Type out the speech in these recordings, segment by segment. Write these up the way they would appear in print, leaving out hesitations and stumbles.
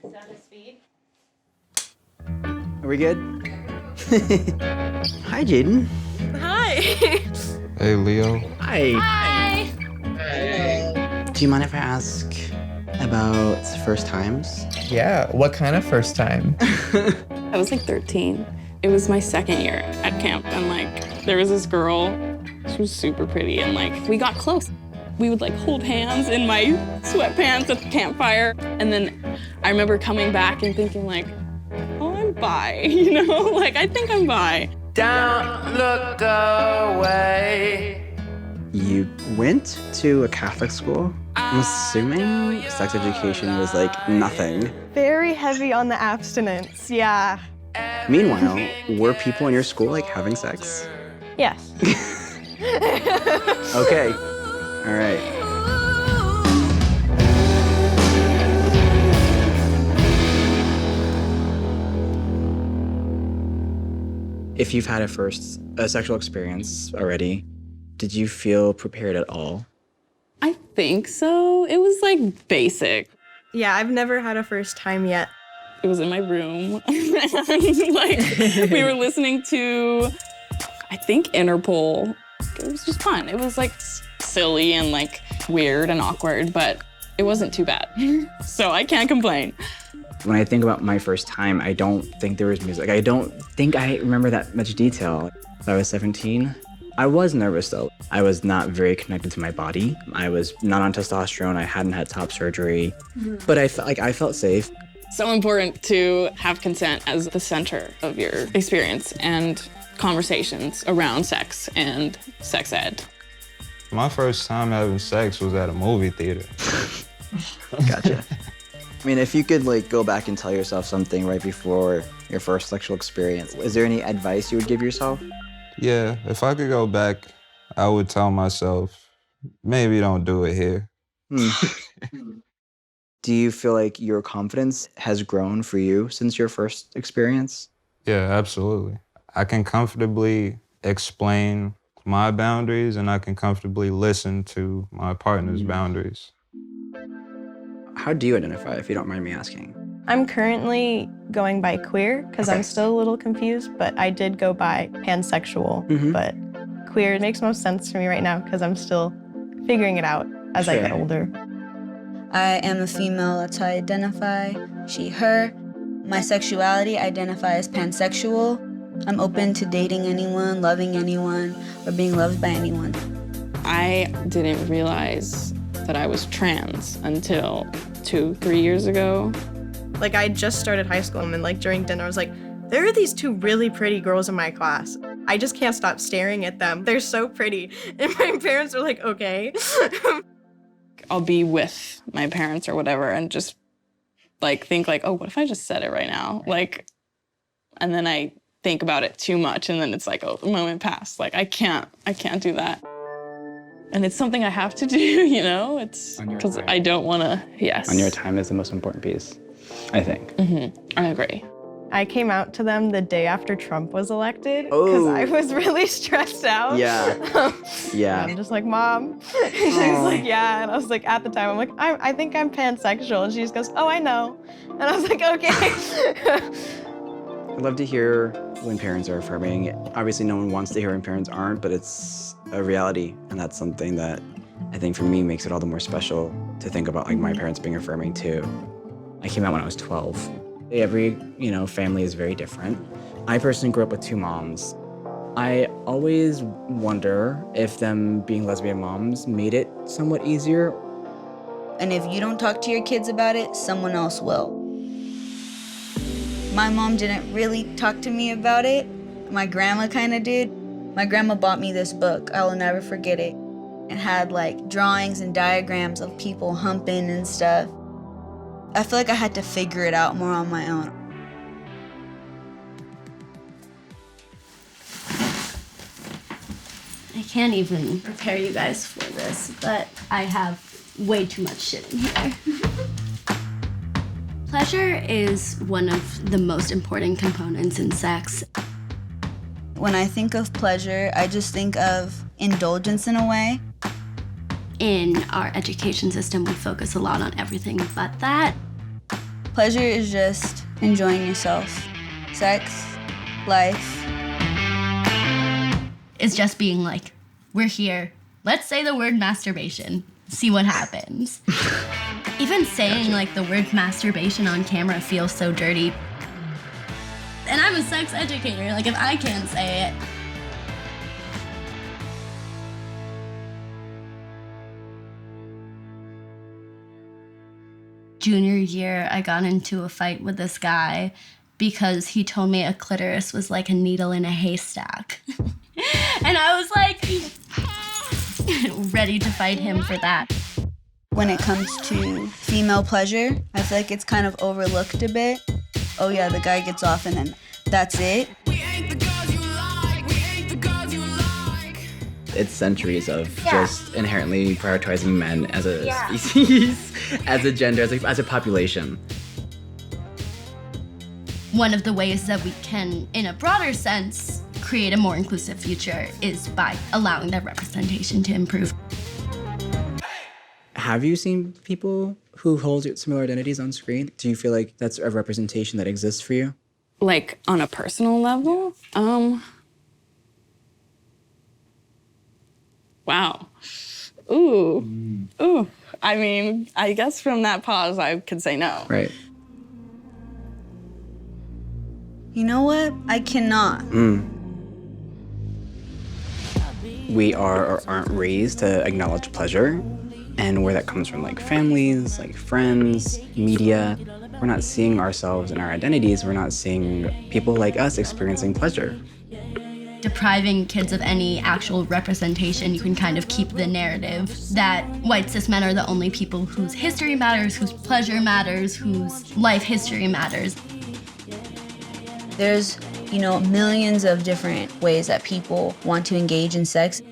Stand his feet. Are we good? Hi, JADYN. Hi. Hey, Leo. Hi. Hi. Hey. Do you mind if I ask about first times? Yeah, what kind of first time? I was like 13. It was my second year at camp, and like there was this girl. She was super pretty, and like we got close. We would like hold hands in my sweatpants at the campfire, and then I remember coming back and thinking like, oh, I'm bi, you know? Like I think I'm bi. Don't look away. You went to a Catholic school? I'm assuming sex education was like nothing. Very heavy on the abstinence, yeah. Meanwhile, were people in your school like having sex? Yes. Okay. All right. If you've had a sexual experience already, did you feel prepared at all? I think so. It was like basic. Yeah, I've never had a first time yet. It was in my room. And, like, we were listening to, I think, Interpol. It was just fun. It was like silly and like weird and awkward, but it wasn't too bad. So I can't complain. When I think about my first time, I don't think there was music. I don't think I remember that much detail. I was 17. I was nervous though. I was not very connected to my body. I was not on testosterone. I hadn't had top surgery, but I felt safe. So important to have consent as the center of your experience and conversations around sex and sex ed. My first time having sex was at a movie theater. Gotcha. I mean, if you could like go back and tell yourself something right before your first sexual experience, is there any advice you would give yourself? Yeah, if I could go back, I would tell myself, maybe don't do it here. Do you feel like your confidence has grown for you since your first experience? Yeah, absolutely. I can comfortably explain my boundaries and I can comfortably listen to my partner's boundaries. How do you identify, if you don't mind me asking? I'm currently going by queer because I'm still a little confused, but I did go by pansexual. But queer makes most sense to me right now because I'm still figuring it out as I get older. I am a female, that's how I identify. She, her. My sexuality, I identify as pansexual. I'm open to dating anyone, loving anyone, or being loved by anyone. I didn't realize that I was trans until 2-3 years ago. Like I just started high school and like during dinner I was like, there are these two really pretty girls in my class. I just can't stop staring at them. They're so pretty. And my parents were like, okay. I'll be with my parents or whatever and just like think like, oh, what if I just said it right now? Like, and then I think about it too much and then it's like, oh, the moment passed. Like I can't do that. And it's something I have to do, you know? It's because I don't want to, yes. On your time is the most important piece, I think. I agree. I came out to them the day after Trump was elected because I was really stressed out. Yeah. Yeah. I'm just like, Mom. And she was like, yeah. And I was like, at the time, I'm like, I think I'm pansexual. And she just goes, oh, I know. And I was like, okay. I'd love to hear when parents are affirming. Obviously, no one wants to hear when parents aren't, but it's a reality. And that's something that I think for me makes it all the more special to think about like my parents being affirming too. I came out when I was 12. Every, family is very different. I personally grew up with 2 moms. I always wonder if them being lesbian moms made it somewhat easier. And if you don't talk to your kids about it, someone else will. My mom didn't really talk to me about it. My grandma kind of did. My grandma bought me this book. I will never forget it. It had like drawings and diagrams of people humping and stuff. I feel like I had to figure it out more on my own. I can't even prepare you guys for this, but I have way too much shit in here. Pleasure is one of the most important components in sex. When I think of pleasure, I just think of indulgence in a way. In our education system, we focus a lot on everything but that. Pleasure is just enjoying yourself. Sex, life. It's just being like, we're here. Let's say the word masturbation. See what happens. Even saying like the word masturbation on camera feels so dirty. And I'm a sex educator, like if I can't say it. Junior year, I got into a fight with this guy because he told me a clitoris was like a needle in a haystack. And I was like, ready to fight him for that. When it comes to female pleasure, I feel like it's kind of overlooked a bit. Oh yeah, the guy gets off and then that's it. It's centuries of just inherently prioritizing men as a species, as a gender, as a population. One of the ways that we can, in a broader sense, create a more inclusive future is by allowing that representation to improve. Have you seen people who hold similar identities on screen? Do you feel like that's a representation that exists for you? Like on a personal level? Wow. Ooh. Ooh. I mean, I guess from that pause, I could say no. Right. You know what? I cannot. We are or aren't raised to acknowledge pleasure, and where that comes from, like families, like friends, media. We're not seeing ourselves and our identities. We're not seeing people like us experiencing pleasure. Depriving kids of any actual representation, you can kind of keep the narrative that white cis men are the only people whose history matters, whose pleasure matters, whose life history matters. There's, millions of different ways that people want to engage in sex.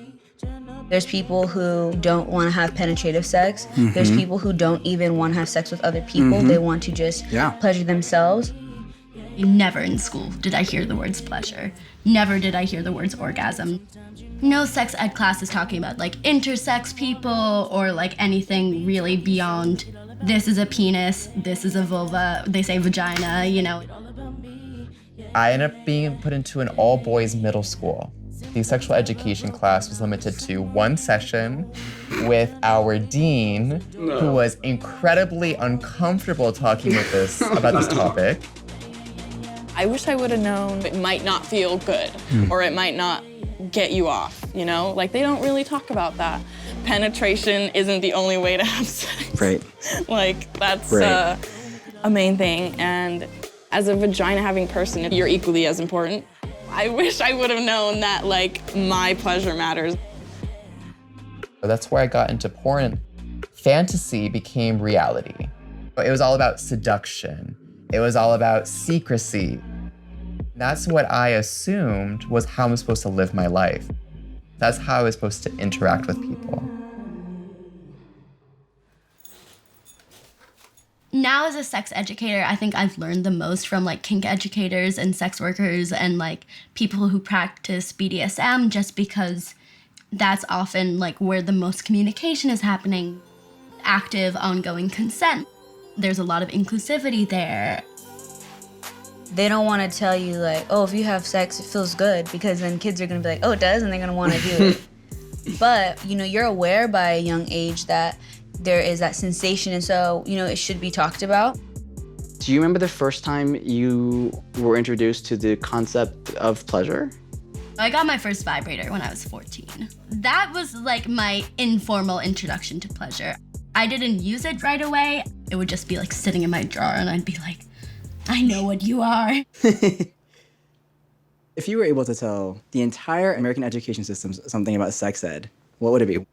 There's people who don't want to have penetrative sex. There's people who don't even want to have sex with other people. They want to just pleasure themselves. Never in school did I hear the words pleasure. Never did I hear the words orgasm. No sex ed class is talking about like intersex people or like anything really beyond this is a penis, this is a vulva, they say vagina, I ended up being put into an all-boys middle school. The sexual education class was limited to one session with our dean, who was incredibly uncomfortable talking about this topic. I wish I would have known it might not feel good or it might not get you off, Like they don't really talk about that. Penetration isn't the only way to have sex. Right. Like that's Right. A main thing. And as a vagina-having person, you're equally as important. I wish I would have known that like my pleasure matters. That's where I got into porn. Fantasy became reality. It was all about seduction. It was all about secrecy. That's what I assumed was how I'm supposed to live my life. That's how I was supposed to interact with people. Now as a sex educator, I think I've learned the most from like kink educators and sex workers and like people who practice BDSM, just because that's often like where the most communication is happening. Active, ongoing consent. There's a lot of inclusivity there. They don't want to tell you like, oh, if you have sex, it feels good, because then kids are going to be like, oh, it does, and they're going to want to do it. But, you're aware by a young age that there is that sensation, and so, it should be talked about. Do you remember the first time you were introduced to the concept of pleasure? I got my first vibrator when I was 14. That was like my informal introduction to pleasure. I didn't use it right away. It would just be like sitting in my drawer and I'd be like, I know what you are. If you were able to tell the entire American education system something about sex ed, what would it be?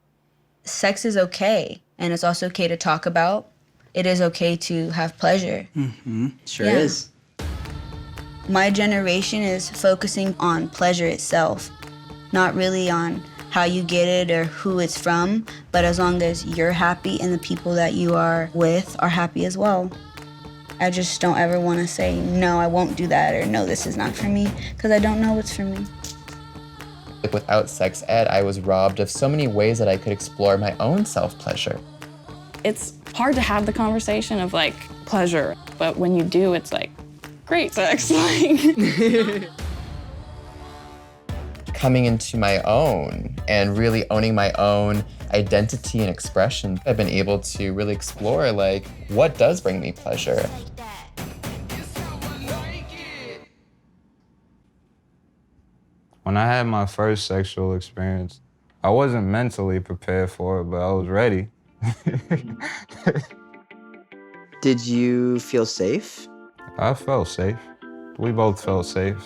Sex is okay, and it's also okay to talk about. It is okay to have pleasure. Sure is. My generation is focusing on pleasure itself, not really on how you get it or who it's from, but as long as you're happy and the people that you are with are happy as well. I just don't ever want to say, no, I won't do that, or no, this is not for me, because I don't know what's for me. Without sex ed, I was robbed of so many ways that I could explore my own self-pleasure. it's hard to have the conversation of like pleasure, but when you do, it's like great sex. Like coming into my own and really owning my own identity and expression, I've been able to really explore like what does bring me pleasure. When I had my first sexual experience, I wasn't mentally prepared for it, but I was ready. Did you feel safe? I felt safe. We both felt safe.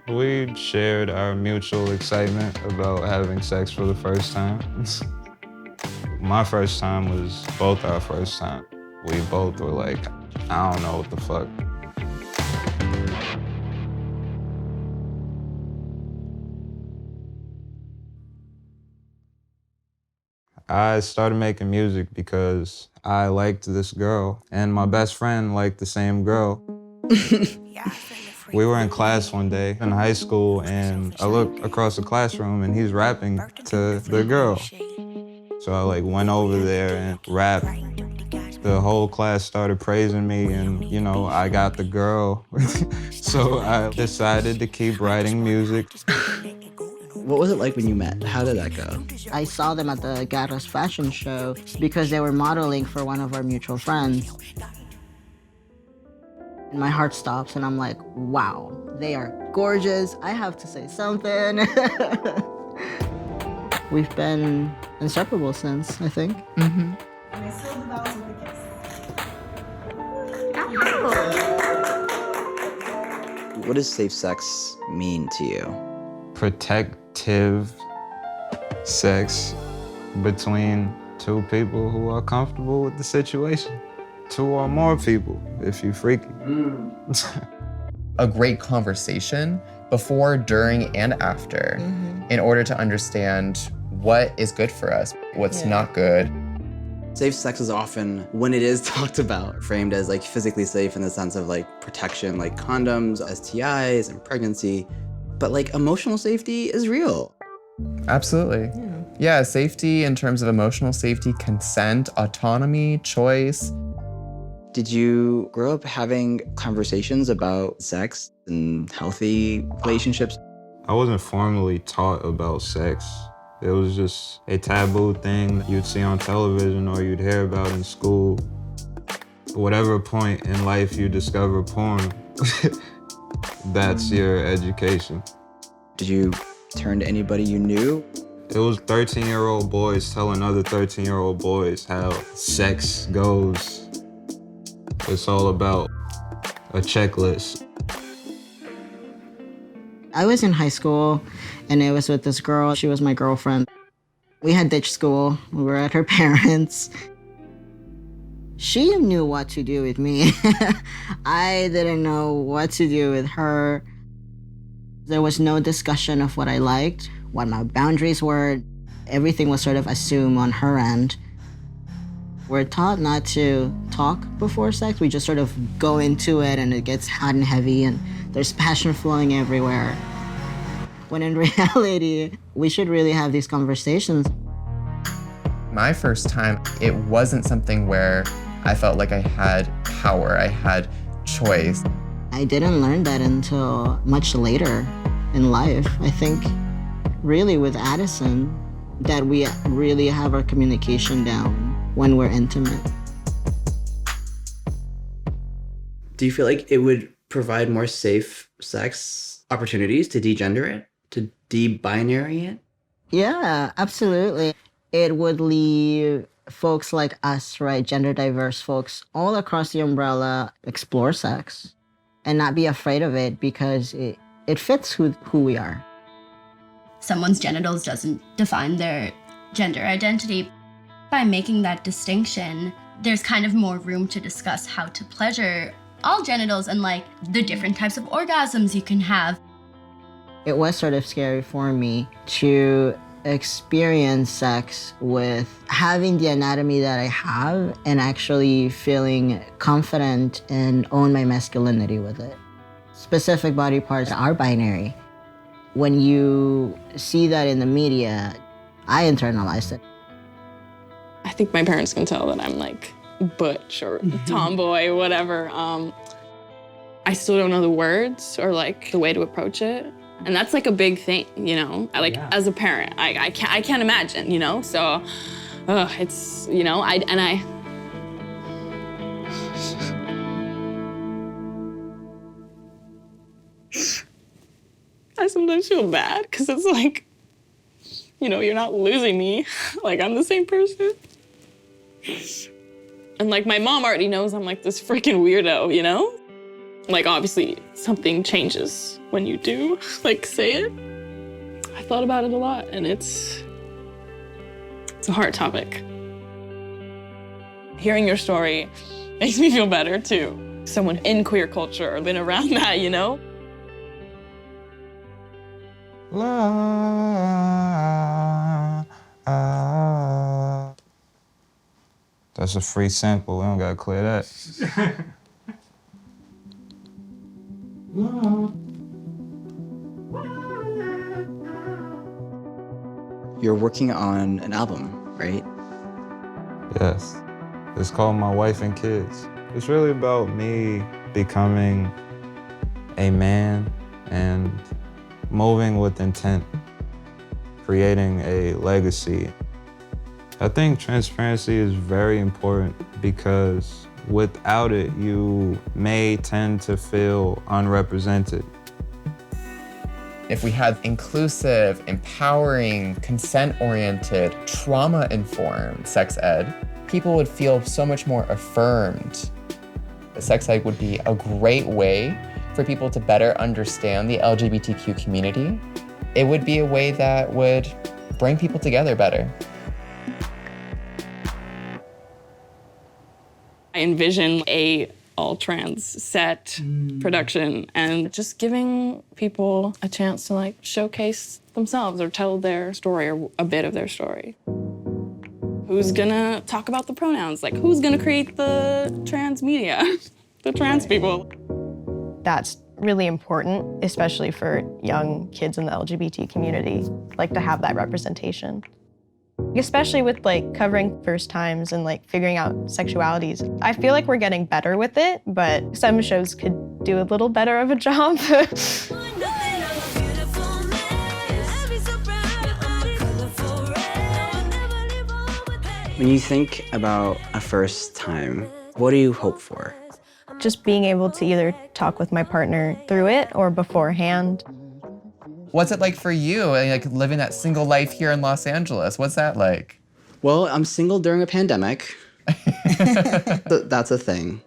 We shared our mutual excitement about having sex for the first time. My first time was both our first time. We both were like, I don't know what the fuck. I started making music because I liked this girl, and my best friend liked the same girl. We were in class one day in high school, and I looked across the classroom, and he's rapping to the girl. So I like went over there and rapped. The whole class started praising me, and you know, I got the girl. So I decided to keep writing music. What was it like when you met? How did that go? I saw them at the Garras fashion show because they were modeling for one of our mutual friends. And my heart stops and I'm like, wow, they are gorgeous. I have to say something. We've been inseparable since, I think. Mm-hmm. And I sealed the vows with a kiss. What does safe sex mean to you? Protective sex between two people who are comfortable with the situation. Two or more people, if you freaky. A great conversation before, during, and after in order to understand what is good for us, what's not good. Safe sex is often, when it is talked about, framed as like physically safe in the sense of like protection, like condoms, STIs, and pregnancy. But like emotional safety is real. Absolutely. Yeah, safety in terms of emotional safety, consent, autonomy, choice. Did you grow up having conversations about sex and healthy relationships? I wasn't formally taught about sex. It was just a taboo thing you'd see on television or you'd hear about in school. Whatever point in life you discover porn, that's your education. Did you turn to anybody you knew? It was 13-year-old boys telling other 13-year-old boys how sex goes. It's all about a checklist. I was in high school and it was with this girl. She was my girlfriend. We had ditched school. We were at her parents'. She knew what to do with me. I didn't know what to do with her. There was no discussion of what I liked, what my boundaries were. Everything was sort of assumed on her end. We're taught not to talk before sex. We just sort of go into it and it gets hot and heavy and there's passion flowing everywhere. When in reality, we should really have these conversations. My first time, it wasn't something where I felt like I had power, I had choice. I didn't learn that until much later in life. I think really with Addison, that we really have our communication down when we're intimate. Do you feel like it would provide more safe sex opportunities to degender it, to de-binary it? Yeah, absolutely. It would leave folks like us, right, gender diverse folks, all across the umbrella, explore sex and not be afraid of it because it fits who we are. Someone's genitals doesn't define their gender identity. By making that distinction, there's kind of more room to discuss how to pleasure all genitals and like the different types of orgasms you can have. It was sort of scary for me to experience sex with having the anatomy that I have and actually feeling confident and own my masculinity with it. Specific body parts are binary. When you see that in the media, I internalized it. I think my parents can tell that I'm like butch or tomboy, whatever. I still don't know the words or like the way to approach it. And that's like a big thing, you know? As a parent, I can't imagine, you know? So it's, you know, I sometimes feel bad because it's like, you know, you're not losing me. Like, I'm the same person. And like, my mom already knows I'm like this freaking weirdo, you know? Like, obviously, something changes when you do, like, say it. I thought about it a lot, and it's a hard topic. Hearing your story makes me feel better, too. Someone in queer culture or been around that, you know? That's a free sample. We don't gotta clear that. You're working on an album, right? Yes. It's called My Wife and Kids. It's really about me becoming a man and moving with intent, creating a legacy. I think transparency is very important because without it, you may tend to feel unrepresented. If we had inclusive, empowering, consent-oriented, trauma-informed sex ed, people would feel so much more affirmed. Sex ed would be a great way for people to better understand the LGBTQ community. It would be a way that would bring people together better. I envision a all-trans set production and just giving people a chance to like showcase themselves or tell their story or a bit of their story. Who's gonna talk about the pronouns? Like, who's gonna create the trans media? The trans people. That's really important, especially for young kids in the LGBT community, like to have that representation. Especially with like covering first times and like figuring out sexualities. I feel like we're getting better with it, but some shows could do a little better of a job. When you think about a first time, what do you hope for? Just being able to either talk with my partner through it or beforehand. What's it like for you, like living that single life here in Los Angeles? What's that like? Well, I'm single during a pandemic. That's a thing.